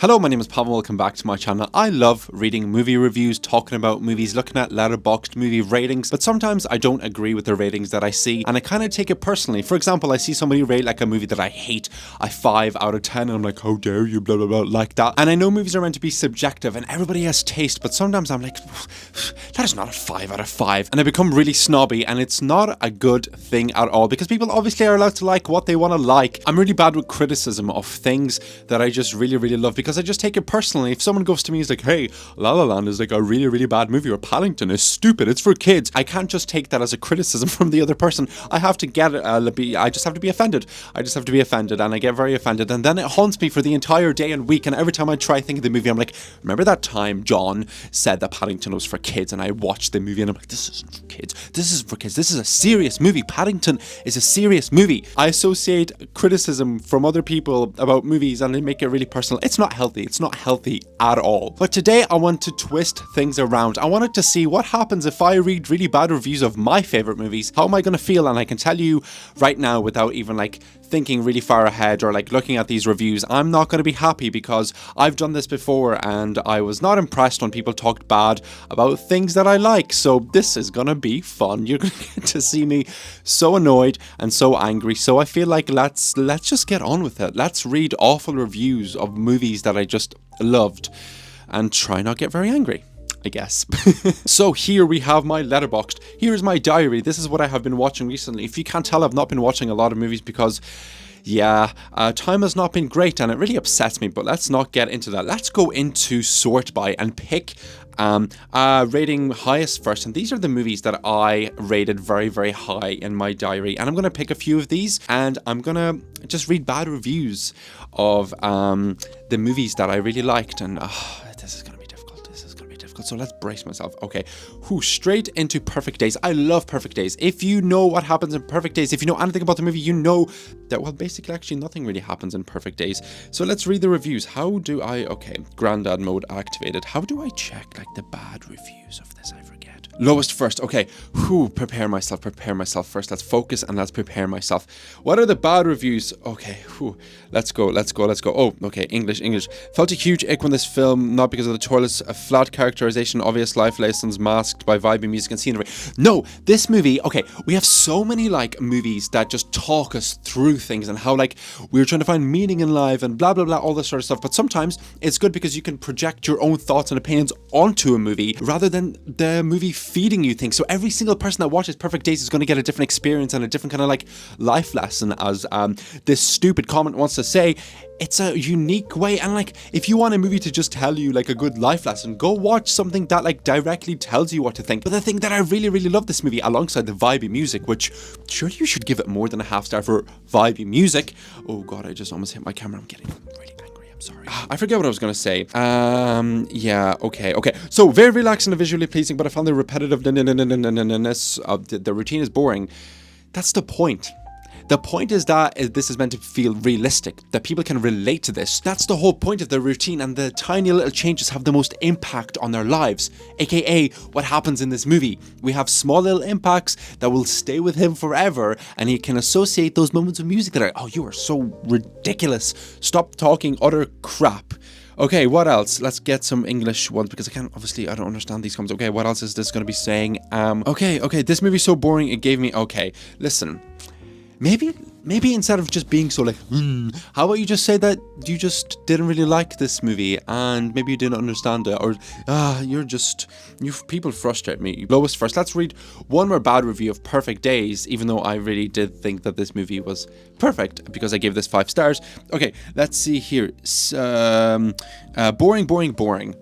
Hello, my name is Paul and welcome back to my channel. I love reading movie reviews, talking about movies, looking at letterboxd movie ratings, but sometimes I don't agree with the ratings that I see and I kind of take it personally. For example, I see somebody rate like a movie that I hate, a 5 out of 10, and I'm like, how dare you, blah, blah, blah, like that. And I know movies are meant to be subjective and everybody has taste, but sometimes I'm like, that is not a 5 out of 5. And I become really snobby and it's not a good thing at all because people obviously are allowed to like what they want to like. I'm really bad with criticism of things that I just really love because I just take it personally. If someone goes to me and is like, hey, La La Land is like a really bad movie, or Paddington is stupid, it's for kids, I can't just take that as a criticism from the other person. I have to get it, I just have to be offended. I just have to be offended, and I get very offended, and then it haunts me for the entire day and week, and every time I try thinking of the movie, I'm like, remember that time John said that Paddington was for kids, and I watched the movie and I'm like, this isn't for kids, this is for kids, this is a serious movie, Paddington is a serious movie. I associate criticism from other people about movies and they make it really personal. It's not healthy. It's not healthy at all. But today I want to twist things around. I wanted to see what happens if I read really bad reviews of my favorite movies. How am I going to feel? And I can tell you right now, without even like thinking really far ahead or like looking at these reviews, I'm not going to be happy because I've done this before and I was not impressed when people talked bad about things that I like. So this is going to be fun. You're going to get to see me so annoyed and so angry. So I feel like let's just get on with it. Let's read awful reviews of movies that I just loved and try not get very angry, I guess. So here we have my letterboxd. Here's my diary. This is what I have been watching recently. If you can't tell, I've not been watching a lot of movies because time has not been great and it really upsets me, but let's not get into that. Let's go into sort by and pick rating highest first, and these are the movies that I rated very high in my diary, and I'm gonna pick a few of these and I'm gonna just read bad reviews of the movies that I really liked, and this is gonna be difficult. So let's brace myself. Okay, straight into Perfect Days. I love Perfect Days. If you know what happens in Perfect Days, if you know anything about the movie, you know that, well, basically actually nothing really happens in Perfect Days. So let's read the reviews. Okay, Grandad mode activated. How do I check like the bad reviews of this? I forget. Lowest first. Okay, prepare myself first. Let's focus and let's prepare myself. What are the bad reviews? Okay, let's go. Oh, okay, English. Felt a huge ick when this film, not because of the toilets, a flat characterization, obvious life lessons masked by vibey music and scenery. No, this movie, okay, we have so many like movies that just talk us through things and how like we're trying to find meaning in life and blah all this sort of stuff, but sometimes it's good because you can project your own thoughts and opinions onto a movie rather than the movie feeding you things. So every single person that watches Perfect Days is going to get a different experience and a different kind of like life lesson, as this stupid comment wants to say. It's a unique way, and like if you want a movie to just tell you like a good life lesson, go watch something that like directly tells you what to think. But the thing that I really love this movie, alongside the vibey music, which surely you should give it more than a half star for vibey music. Oh god, I just almost hit my camera. I'm getting really angry. I'm sorry. I forget what I was gonna say. Okay. So very relaxing and visually pleasing, but I found the repetitiveness of the routine is boring. That's the point. The point is that this is meant to feel realistic, that people can relate to this. That's the whole point of the routine, and the tiny little changes have the most impact on their lives, aka what happens in this movie. We have small little impacts that will stay with him forever, and he can associate those moments of music that are, oh, you are so ridiculous. Stop talking utter crap. Okay, what else? Let's get some English ones because I don't understand these comments. Okay, what else is this going to be saying? Okay, this movie's so boring it gave me, okay, listen. Maybe instead of just being so like, how about you just say that you just didn't really like this movie and maybe you didn't understand it, or people frustrate me. Lowest first. Let's read one more bad review of Perfect Days, even though I really did think that this movie was perfect because I gave this 5 stars. Okay, let's see here. Boring.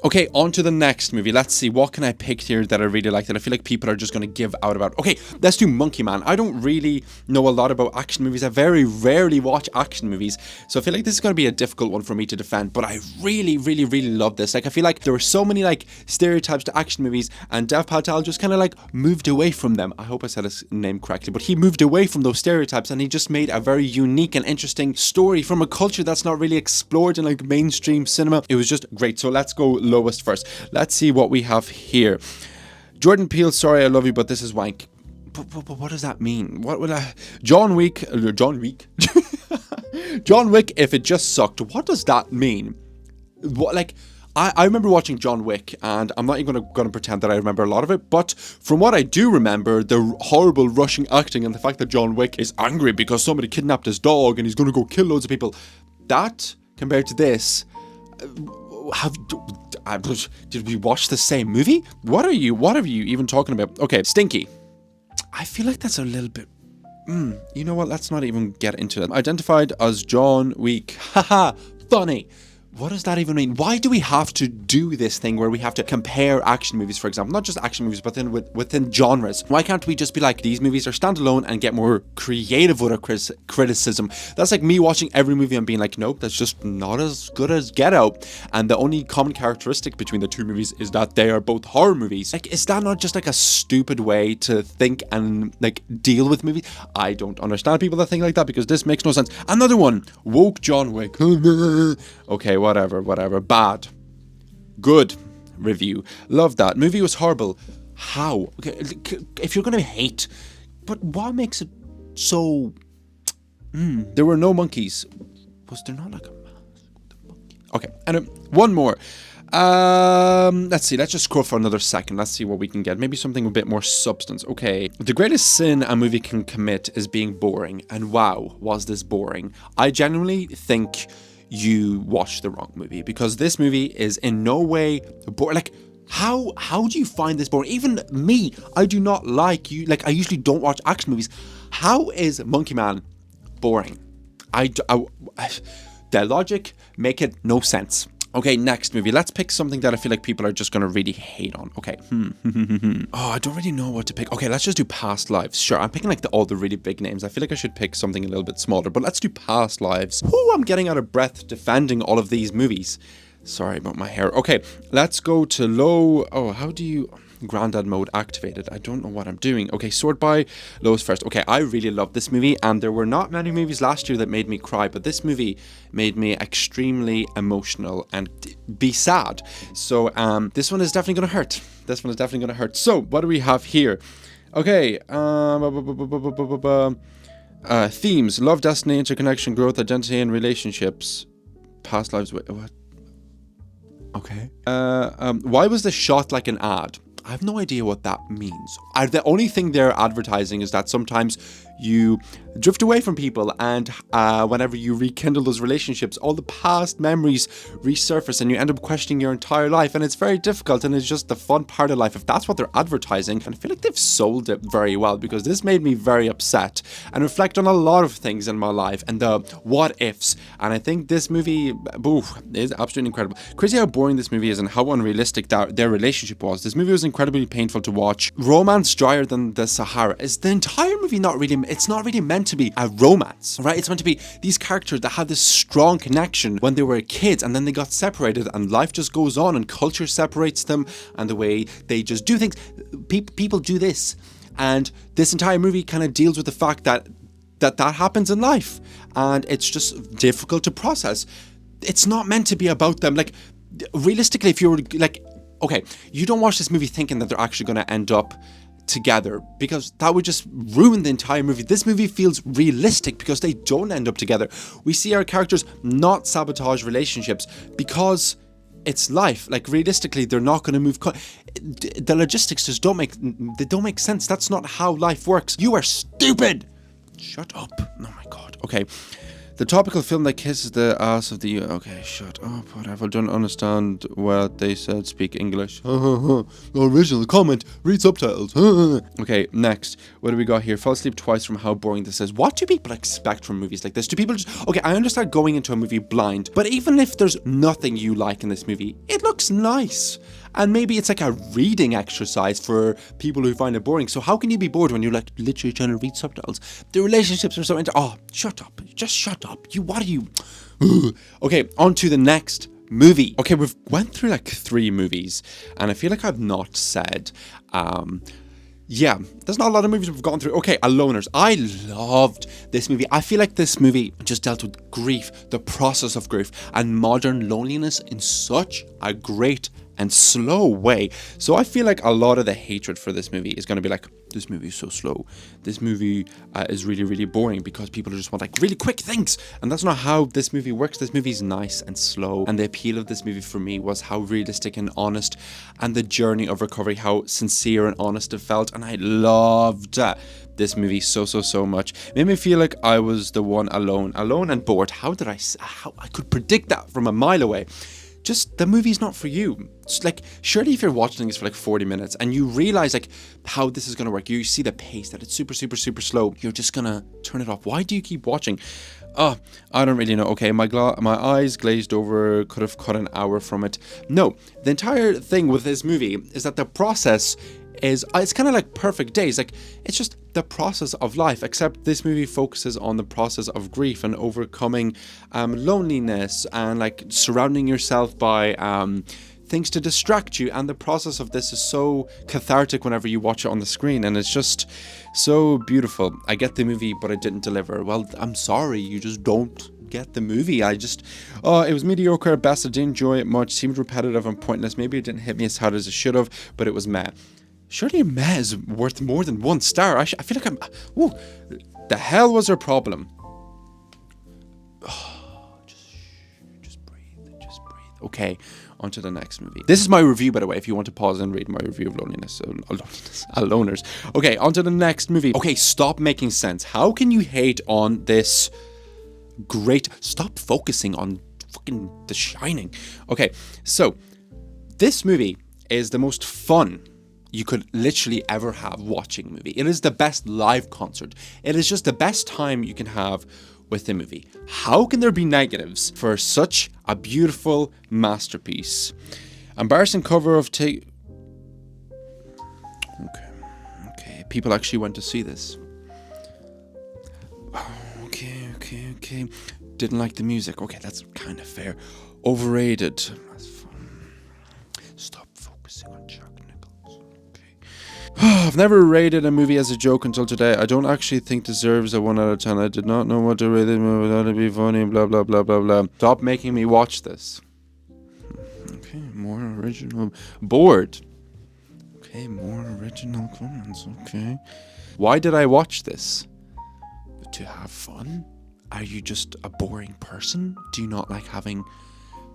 Okay, on to the next movie. Let's see, what can I pick here that I really like that I feel like people are just going to give out about? Okay, let's do Monkey Man. I don't really know a lot about action movies. I very rarely watch action movies, so I feel like this is going to be a difficult one for me to defend, but I really love this. Like, I feel like there were so many like stereotypes to action movies, and Dev Patel just kind of like moved away from them. I hope I said his name correctly, but he moved away from those stereotypes and he just made a very unique and interesting story from a culture that's not really explored in like mainstream cinema. It was just great. So let's go lowest first. Let's see what we have here. Jordan Peele, sorry I love you, but this is wank. But what does that mean? What would I... John Wick... John Wick, if it just sucked, what does that mean? What, like, I remember watching John Wick, and I'm not even going to pretend that I remember a lot of it, but from what I do remember, the horrible rushing acting and the fact that John Wick is angry because somebody kidnapped his dog and he's going to go kill loads of people, that, compared to this, did we watch the same movie? What are you even talking about? Okay, Stinky. I feel like that's a little bit... you know what? Let's not even get into it. Identified as John Wick. Haha, funny. What does that even mean? Why do we have to do this thing where we have to compare action movies, for example? Not just action movies, but then within genres. Why can't we just be like, these movies are standalone and get more creative with our criticism? That's like me watching every movie and being like, nope, that's just not as good as Get Out. And the only common characteristic between the two movies is that they are both horror movies. Like, is that not just like a stupid way to think and like deal with movies? I don't understand people that think like that, because this makes no sense. Another one, woke John Wick. Okay, whatever. Bad. Good review. Love that. Movie was horrible. How? Okay, if you're gonna hate, but what makes it so... There were no monkeys. Was there not like a mask with a monkey? Okay, and one more. Let's see. Let's just scroll for another second. Let's see what we can get. Maybe something with a bit more substance. Okay. The greatest sin a movie can commit is being boring. And wow, was this boring. I genuinely think you watched the wrong movie, because this movie is in no way boring. Like, how do you find this boring? Even me, I do not like you. Like, I usually don't watch action movies. How is Monkey Man boring? The logic make it no sense. Okay, next movie. Let's pick something that I feel like people are just going to really hate on. Okay. Oh, I don't really know what to pick. Okay, let's just do Past Lives. Sure, I'm picking like all the really big names. I feel like I should pick something a little bit smaller, but let's do Past Lives. Ooh, I'm getting out of breath defending all of these movies. Sorry about my hair. Okay, let's go to low. Oh, how do you... Granddad mode activated. I don't know what I'm doing. Okay, sort by lowest first. Okay, I really love this movie, and there were not many movies last year that made me cry, but this movie made me extremely emotional and be sad. So this one is definitely gonna hurt. So what do we have here? Okay, themes: love, destiny, interconnection, growth, identity, and relationships. Past lives. Wait, what? Okay. Why was this shot like an ad? I have no idea what that means. The only thing they're advertising is that sometimes you drift away from people, and whenever you rekindle those relationships, all the past memories resurface and you end up questioning your entire life, and it's very difficult, and it's just the fun part of life. If that's what they're advertising, and I feel like they've sold it very well, because this made me very upset and reflect on a lot of things in my life and the what ifs, and I think this movie is absolutely incredible. Crazy how boring this movie is and how unrealistic their relationship was. This movie was incredibly painful to watch. Romance drier than the Sahara. Is the entire movie not really... It's not really meant to be a romance, right? It's meant to be these characters that had this strong connection when they were kids, and then they got separated, and life just goes on, and culture separates them, and the way they just do things. People do this, and this entire movie kind of deals with the fact that happens in life, and it's just difficult to process. It's not meant to be about them. Like, realistically, if you were like, okay, you don't watch this movie thinking that they're actually going to end up together, because that would just ruin the entire movie. This movie feels realistic because they don't end up together. We see our characters not sabotage relationships because it's life. Like, realistically, they're not going to move. The logistics just don't make sense. That's not how life works. You are stupid. Shut up. Oh my god. Okay. The topical film that kisses the ass of the... Okay, shut up, whatever. Don't understand what they said. Speak English. Original comment. Read subtitles. Okay, next. What do we got here? Fall asleep twice from how boring this is. What do people expect from movies like this? Do people just... Okay, I understand going into a movie blind, but even if there's nothing you like in this movie, it looks nice. And maybe it's like a reading exercise for people who find it boring. So how can you be bored when you're like literally trying to read subtitles? The relationships are so oh, shut up. Just shut up. What are you... Okay, on to the next movie. Okay, we've went through like 3 movies, and I feel like I've not said... yeah, there's not a lot of movies we've gone through. Okay, Aloners. I loved this movie. I feel like this movie just dealt with grief, the process of grief, and modern loneliness in such a great and slow way. So I feel like a lot of the hatred for this movie is going to be like, this movie is so slow. This movie is really, really boring because people just want like really quick things. And that's not how this movie works. This movie's nice and slow. And the appeal of this movie for me was how realistic and honest, and the journey of recovery, how sincere and honest it felt. And I loved this movie so much. It made me feel like I was the one alone and bored. How I could predict that from a mile away. Just, the movie's not for you. It's like, surely if you're watching this for like 40 minutes and you realize like how this is going to work, you see the pace, that it's super slow, you're just gonna turn it off. Why do you keep watching? I don't really know. Okay, my eyes glazed over, could have cut an hour from it. No, the entire thing with this movie is that the process is, it's kind of like Perfect Days. Like, it's just the process of life, except this movie focuses on the process of grief and overcoming loneliness, and like surrounding yourself by things to distract you. And the process of this is so cathartic whenever you watch it on the screen, and it's just so beautiful. I get the movie, but it didn't deliver. Well, I'm sorry, you just don't get the movie. It was mediocre at best. I didn't enjoy it much, seemed repetitive and pointless. Maybe it didn't hit me as hard as it should have, but it was meh. Surely a meh is worth more than 1 star. I feel like the hell was her problem? Oh, just breathe. Okay, on to the next movie. This is my review, by the way, if you want to pause and read my review of Loners. Okay, on to the next movie. Okay, Stop Making Sense. How can you hate on this great... Stop focusing on fucking The Shining. Okay, so this movie is the most fun you could literally ever have watching a movie. It is the best live concert. It is just the best time you can have with a movie. How can there be negatives for such a beautiful masterpiece? Embarrassing cover of Okay. People actually went to see this. Okay. Didn't like the music. Okay, that's kind of fair. Overrated. That's fun. Stop focusing on Chuck Nichols. Okay. I've never rated a movie as a joke until today. I don't actually think deserves a 1 out of 10. I did not know what to rate the movie without it be funny, blah, blah, blah, blah, blah. Stop making me watch this. Okay, more original. Bored. Okay, more original comments. Okay. Why did I watch this? To have fun? Are you just a boring person? Do you not like having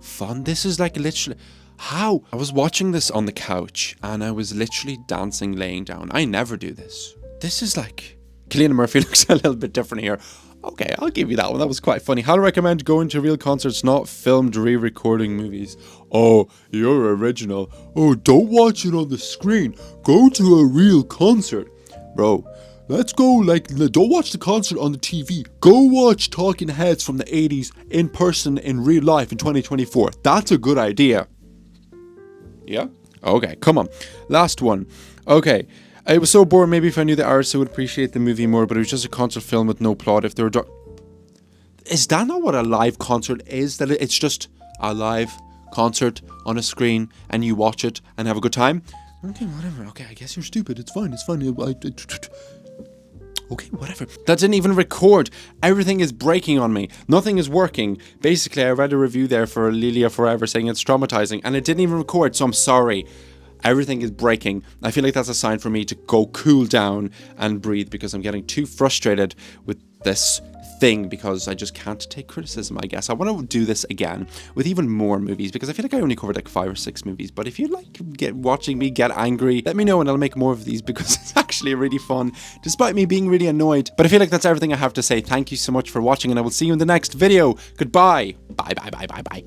fun? This is like literally... How? I was watching this on the couch and I was literally dancing laying down. I never do this. This is like... Cillian Murphy looks a little bit different here. Okay, I'll give you that one. That was quite funny. How to recommend going to real concerts, not filmed re-recording movies. Oh, you're original. Oh, don't watch it on the screen. Go to a real concert. Bro, let's go, don't watch the concert on the TV. Go watch Talking Heads from the 80s in person in real life in 2024. That's a good idea. Yeah? Okay, come on. Last one. Okay. It was so boring. Maybe if I knew the artist, I would appreciate the movie more, but it was just a concert film with no plot. If there were... Is that not what a live concert is? That it's just a live concert on a screen and you watch it and have a good time? Okay, whatever. Okay, I guess you're stupid. It's fine. Okay, whatever. That didn't even record. Everything is breaking on me. Nothing is working. Basically, I read a review there for Lilia Forever saying it's traumatizing, and it didn't even record, so I'm sorry. Everything is breaking. I feel like that's a sign for me to go cool down and breathe, because I'm getting too frustrated with this thing, because I just can't take criticism, I guess. I want to do this again with even more movies, because I feel like I only covered like 5 or 6 movies. But if you like watching me get angry, let me know and I'll make more of these, because it's actually really fun, despite me being really annoyed. But I feel like that's everything I have to say. Thank you so much for watching, and I will see you in the next video. Goodbye. Bye.